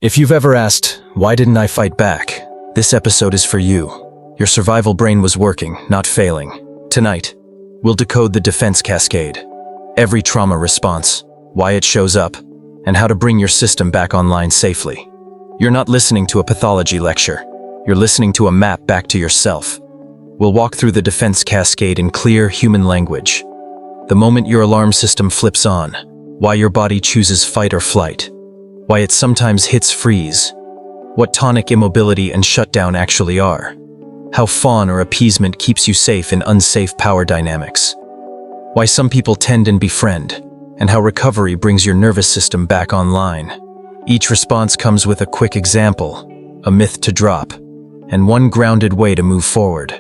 If you've ever asked, why didn't I fight back? This episode is for you. Your survival brain was working, not failing. Tonight, we'll decode the Defense Cascade, every trauma response, why it shows up, and how to bring your system back online safely. You're not listening to a pathology lecture. You're listening to a map back to yourself. We'll walk through the Defense Cascade in clear human language. The moment your alarm system flips on, why your body chooses fight or flight, why it sometimes hits freeze, what tonic, immobility, and shutdown actually are, how fawn or appeasement keeps you safe in unsafe power dynamics, why some people tend and befriend, and how recovery brings your nervous system back online. Each response comes with a quick example, a myth to drop, and one grounded way to move forward.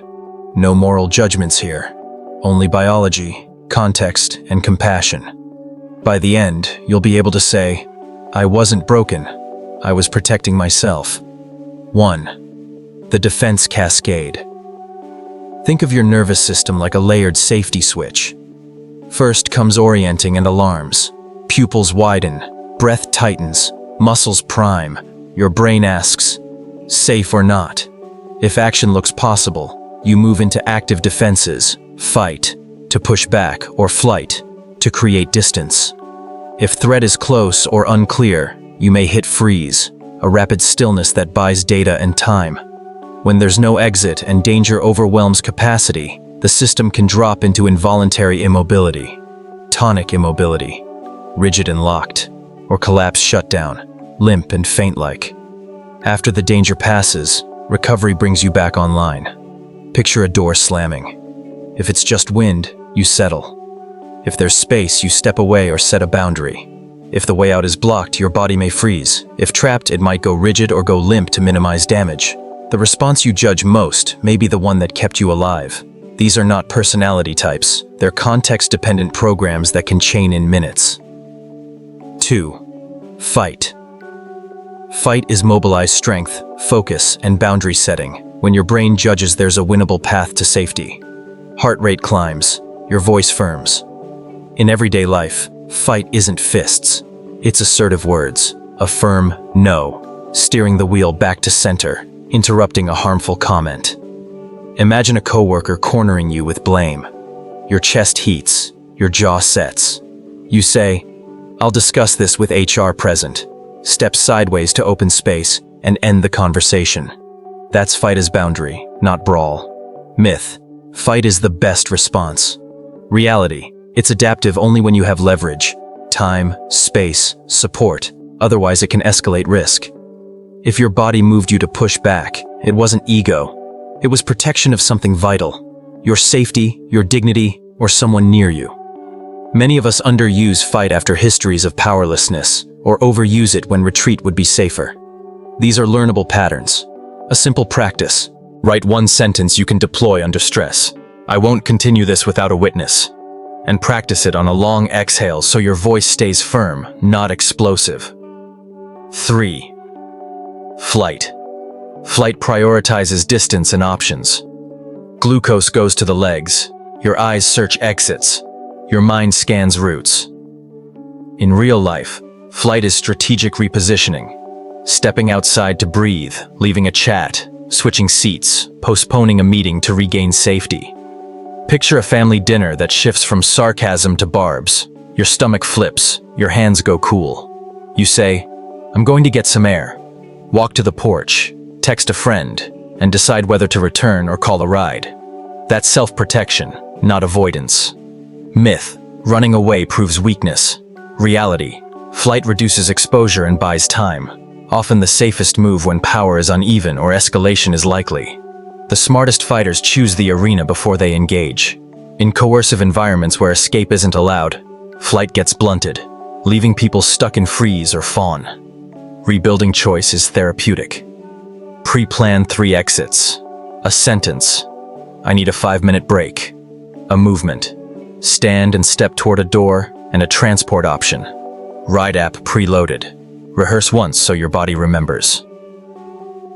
No moral judgments here, only biology, context, and compassion. By the end, you'll be able to say, I wasn't broken, I was protecting myself. 1. The Defense Cascade. Think of your nervous system like a layered safety switch. First comes orienting and alarms. Pupils widen, breath tightens, muscles prime. Your brain asks, safe or not? If action looks possible, you move into active defenses, fight, to push back, or flight, to create distance. If threat is close or unclear, you may hit freeze, a rapid stillness that buys data and time. When there's no exit and danger overwhelms capacity, the system can drop into involuntary immobility, tonic immobility, rigid and locked, or collapse shutdown, limp and faint-like. After the danger passes, recovery brings you back online. Picture a door slamming. If it's just wind, you settle. If there's space, you step away or set a boundary. If the way out is blocked, your body may freeze. If trapped, it might go rigid or go limp to minimize damage. The response you judge most may be the one that kept you alive. These are not personality types. They're context-dependent programs that can chain in minutes. 2. Fight. Fight is mobilized strength, focus, and boundary setting when your brain judges there's a winnable path to safety. Heart rate climbs, your voice firms. In everyday life, fight isn't fists. It's assertive words, a firm no, steering the wheel back to center, interrupting a harmful comment. Imagine a coworker cornering you with blame. Your chest heats, your jaw sets. You say, I'll discuss this with HR present. Step sideways to open space and end the conversation. That's fight as boundary, not brawl. Myth. Fight is the best response. Reality. It's adaptive only when you have leverage, time, space, support. Otherwise, it can escalate risk. If your body moved you to push back, it wasn't ego. It was protection of something vital. Your safety, your dignity, or someone near you. Many of us underuse fight after histories of powerlessness, or overuse it when retreat would be safer. These are learnable patterns. A simple practice. Write one sentence you can deploy under stress. I won't continue this without a witness. And practice it on a long exhale so your voice stays firm, not explosive. 3. Flight. Flight prioritizes distance and options. Glucose goes to the legs. Your eyes search exits. Your mind scans routes. In real life, flight is strategic repositioning. Stepping outside to breathe, leaving a chat, switching seats, postponing a meeting to regain safety. Picture a family dinner that shifts from sarcasm to barbs. Your stomach flips, your hands go cool. You say, I'm going to get some air. Walk to the porch, text a friend, and decide whether to return or call a ride. That's self-protection, not avoidance. Myth. Running away proves weakness. Reality. Flight reduces exposure and buys time. Often the safest move when power is uneven or escalation is likely. The smartest fighters choose the arena before they engage. In coercive environments where escape isn't allowed, flight gets blunted, leaving people stuck in freeze or fawn. Rebuilding choice is therapeutic. Pre-plan 3 exits. A sentence. I need a 5-minute break. A movement. Stand and step toward a door, and a transport option. Ride app preloaded. Rehearse once so your body remembers.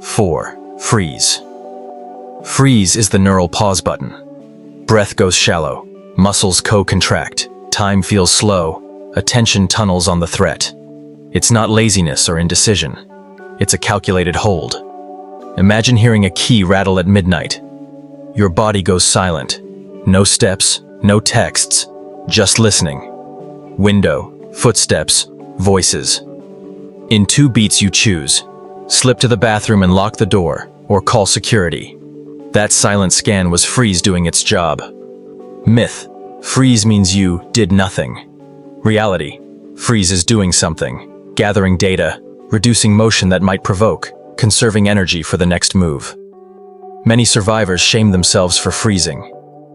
4. Freeze. Freeze is the neural pause button. Breath goes shallow, muscles co-contract, time feels slow, attention tunnels on the threat. It's not laziness or indecision. It's a calculated hold. Imagine hearing a key rattle at midnight. Your body goes silent. No steps, no texts, just listening. Window, footsteps, voices. In 2 beats you choose. Slip to the bathroom and lock the door, or call security. That silent scan was freeze doing its job. Myth: freeze means you did nothing. Reality: freeze is doing something, gathering data, reducing motion that might provoke, conserving energy for the next move. Many survivors shame themselves for freezing.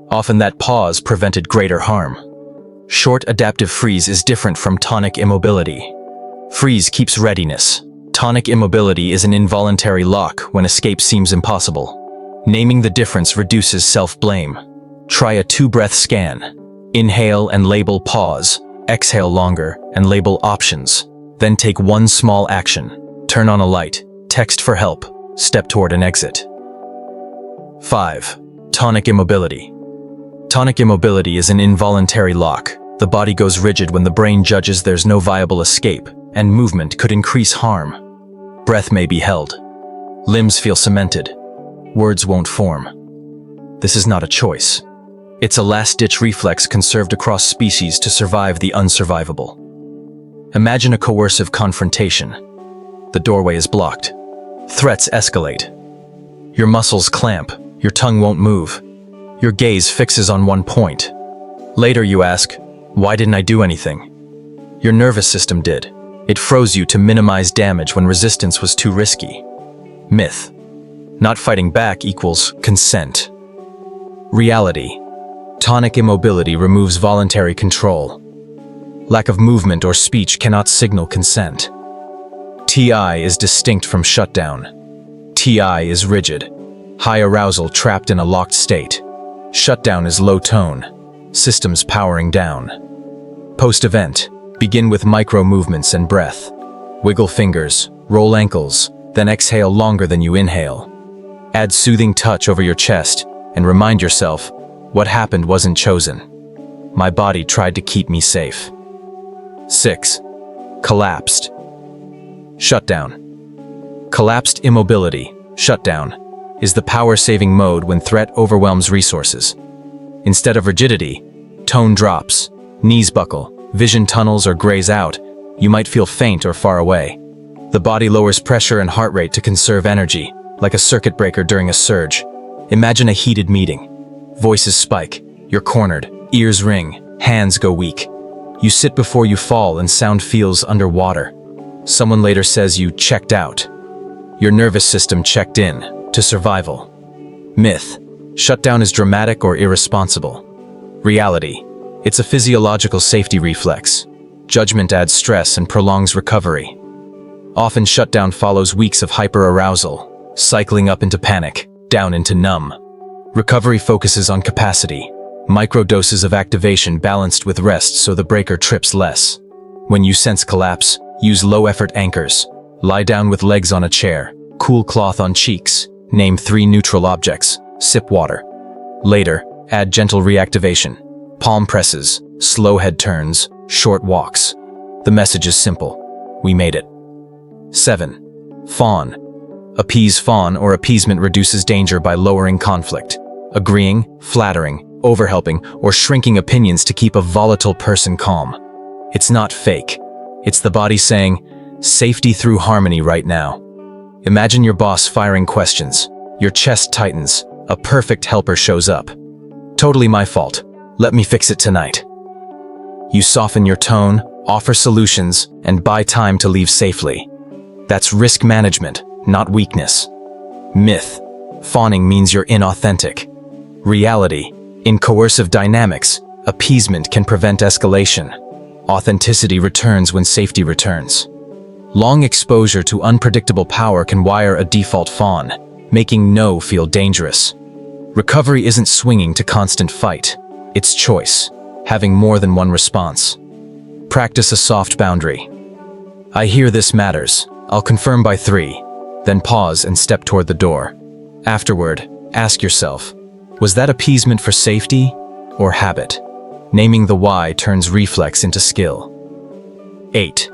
Often that pause prevented greater harm. Short adaptive freeze is different from tonic immobility. Freeze keeps readiness. Tonic immobility is an involuntary lock when escape seems impossible. Naming the difference reduces self-blame. Try a 2-breath scan. Inhale and label pause. Exhale longer and label options. Then take one small action. Turn on a light. Text for help. Step toward an exit. 5. Tonic immobility. Tonic immobility is an involuntary lock. The body goes rigid when the brain judges there's no viable escape, and movement could increase harm. Breath may be held. Limbs feel cemented. Words won't form. This is not a choice. It's a last-ditch reflex conserved across species to survive the unsurvivable. Imagine a coercive confrontation. The doorway is blocked. Threats escalate. Your muscles clamp. Your tongue won't move. Your gaze fixes on one point. Later you ask, why didn't I do anything? Your nervous system did. It froze you to minimize damage when resistance was too risky. Myth: not fighting back equals consent. Reality: tonic immobility removes voluntary control. Lack of movement or speech cannot signal consent. TI is distinct from shutdown. TI is rigid, high arousal trapped in a locked state. Shutdown is low tone, systems powering down. Post-event, begin with micro movements and breath. Wiggle fingers, roll ankles, then exhale longer than you inhale. Add soothing touch over your chest and remind yourself, what happened wasn't chosen. My body tried to keep me safe. 6. Collapsed. Shutdown. Collapsed immobility, shutdown, is the power-saving mode when threat overwhelms resources. Instead of rigidity, tone drops, knees buckle, vision tunnels or graze out. You might feel faint or far away. The body lowers pressure and heart rate to conserve energy, like a circuit breaker during a surge. Imagine a heated meeting. Voices spike, you're cornered, ears ring, hands go weak. You sit before you fall and sound feels underwater. Someone later says you checked out. Your nervous system checked in, to survival. Myth: shutdown is dramatic or irresponsible. Reality: it's a physiological safety reflex. Judgment adds stress and prolongs recovery. Often shutdown follows weeks of hyperarousal, cycling up into panic, down into numb. Recovery focuses on capacity, microdoses of activation balanced with rest so the breaker trips less. When you sense collapse, use low-effort anchors. Lie down with legs on a chair, cool cloth on cheeks. Name 3 neutral objects. Sip water. Later, add gentle reactivation. Palm presses, slow head turns, short walks. The message is simple. We made it. 7. Fawn. Appease fawn or appeasement reduces danger by lowering conflict. Agreeing, flattering, overhelping, or shrinking opinions to keep a volatile person calm. It's not fake. It's the body saying, safety through harmony right now. Imagine your boss firing questions. Your chest tightens. A perfect helper shows up. Totally my fault. Let me fix it tonight. You soften your tone, offer solutions, and buy time to leave safely. That's risk management, not weakness. Myth: fawning means you're inauthentic. Reality: in coercive dynamics, appeasement can prevent escalation. Authenticity returns when safety returns. Long exposure to unpredictable power can wire a default fawn, making no feel dangerous. Recovery isn't swinging to constant fight. It's choice, having more than one response. Practice a soft boundary. I hear this matters. I'll confirm by 3. Then pause and step toward the door. Afterward, ask yourself, was that appeasement for safety or habit? Naming the why turns reflex into skill. 8.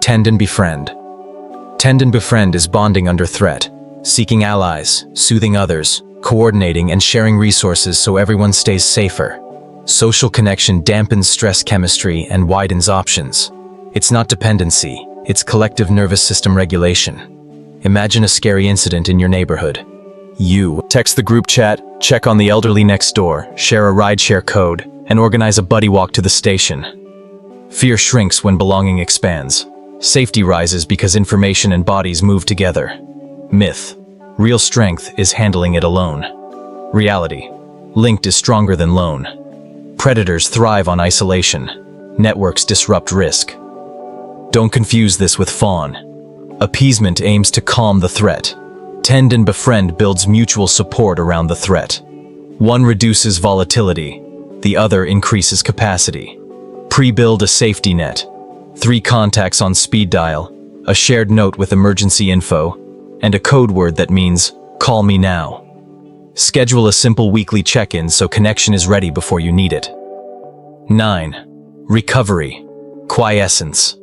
Tend and befriend. Tend and befriend is bonding under threat, seeking allies, soothing others, coordinating and sharing resources so everyone stays safer. Social connection dampens stress chemistry and widens options. It's not dependency, it's collective nervous system regulation. Imagine a scary incident in your neighborhood. You text the group chat, check on the elderly next door, share a rideshare code, and organize a buddy walk to the station. Fear shrinks when belonging expands. Safety rises because information and bodies move together. Myth. Real strength is handling it alone. Reality. Linked is stronger than lone. Predators thrive on isolation. Networks disrupt risk. Don't confuse this with fawn. Appeasement aims to calm the threat. Tend and befriend builds mutual support around the threat. One reduces volatility, the other increases capacity. Pre-build a safety net. 3 contacts on speed dial, a shared note with emergency info, and a code word that means, call me now. Schedule a simple weekly check-in so connection is ready before you need it. 9. Recovery. Quiescence.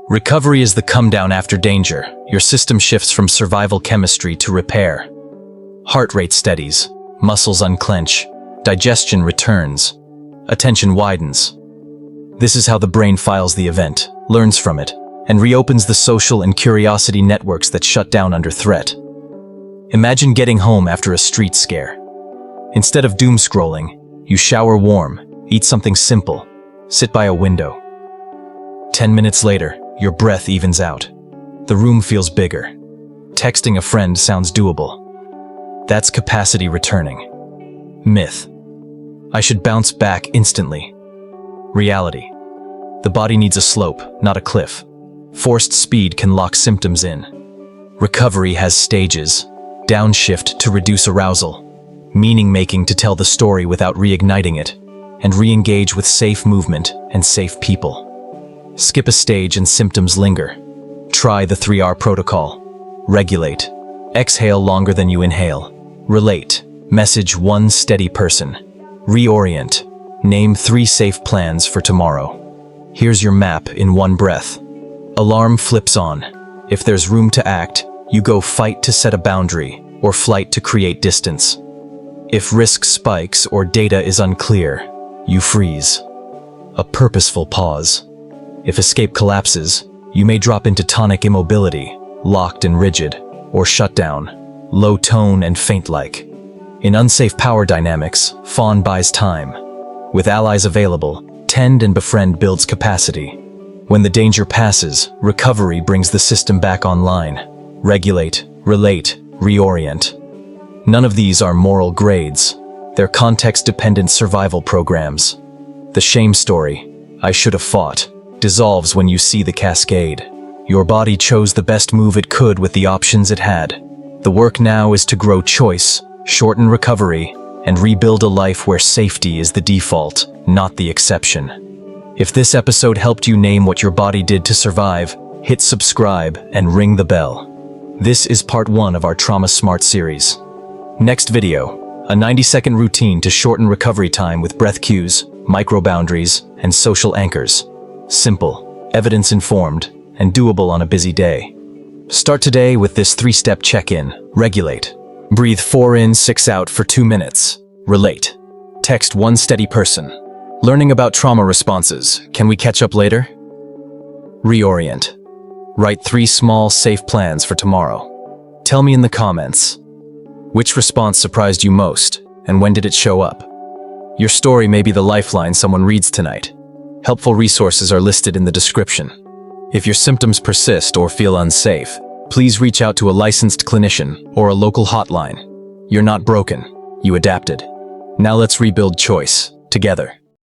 Recovery is the come down after danger. Your system shifts from survival chemistry to repair. Heart rate steadies, muscles unclench, digestion returns, attention widens. This is how the brain files the event, learns from it, and reopens the social and curiosity networks that shut down under threat. Imagine getting home after a street scare. Instead of doom scrolling, you shower warm, eat something simple, sit by a window. 10 minutes later, your breath evens out. The room feels bigger. Texting a friend sounds doable. That's capacity returning. Myth. I should bounce back instantly. Reality. The body needs a slope, not a cliff. Forced speed can lock symptoms in. Recovery has stages. Downshift to reduce arousal. Meaning-making to tell the story without reigniting it. And re-engage with safe movement and safe people. Skip a stage and symptoms linger. Try the 3R protocol. Regulate. Exhale longer than you inhale. Relate. Message one steady person. Reorient. Name 3 safe plans for tomorrow. Here's your map in one breath. Alarm flips on. If there's room to act, you go fight to set a boundary or flight to create distance. If risk spikes or data is unclear, you freeze. A purposeful pause. If escape collapses, you may drop into tonic immobility, locked and rigid, or shutdown, low tone and faint-like. In unsafe power dynamics, fawn buys time. With allies available, tend and befriend builds capacity. When the danger passes, recovery brings the system back online. Regulate, relate, reorient. None of these are moral grades. They're context-dependent survival programs. The shame story, I should have fought, dissolves when you see the cascade. Your body chose the best move it could with the options it had. The work now is to grow choice, shorten recovery, and rebuild a life where safety is the default, not the exception. If this episode helped you name what your body did to survive, hit subscribe and ring the bell. This is part 1 of our Trauma Smart series. Next video, a 90-second routine to shorten recovery time with breath cues, micro boundaries, and social anchors. Simple, evidence-informed, and doable on a busy day. Start today with this 3-step check-in. Regulate. Breathe 4 in, 6 out for 2 minutes. Relate. Text one steady person. Learning about trauma responses. Can we catch up later? Reorient. Write 3 small, safe plans for tomorrow. Tell me in the comments. Which response surprised you most, and when did it show up? Your story may be the lifeline someone reads tonight. Helpful resources are listed in the description. If your symptoms persist or feel unsafe, please reach out to a licensed clinician or a local hotline. You're not broken, you adapted. Now let's rebuild choice, together.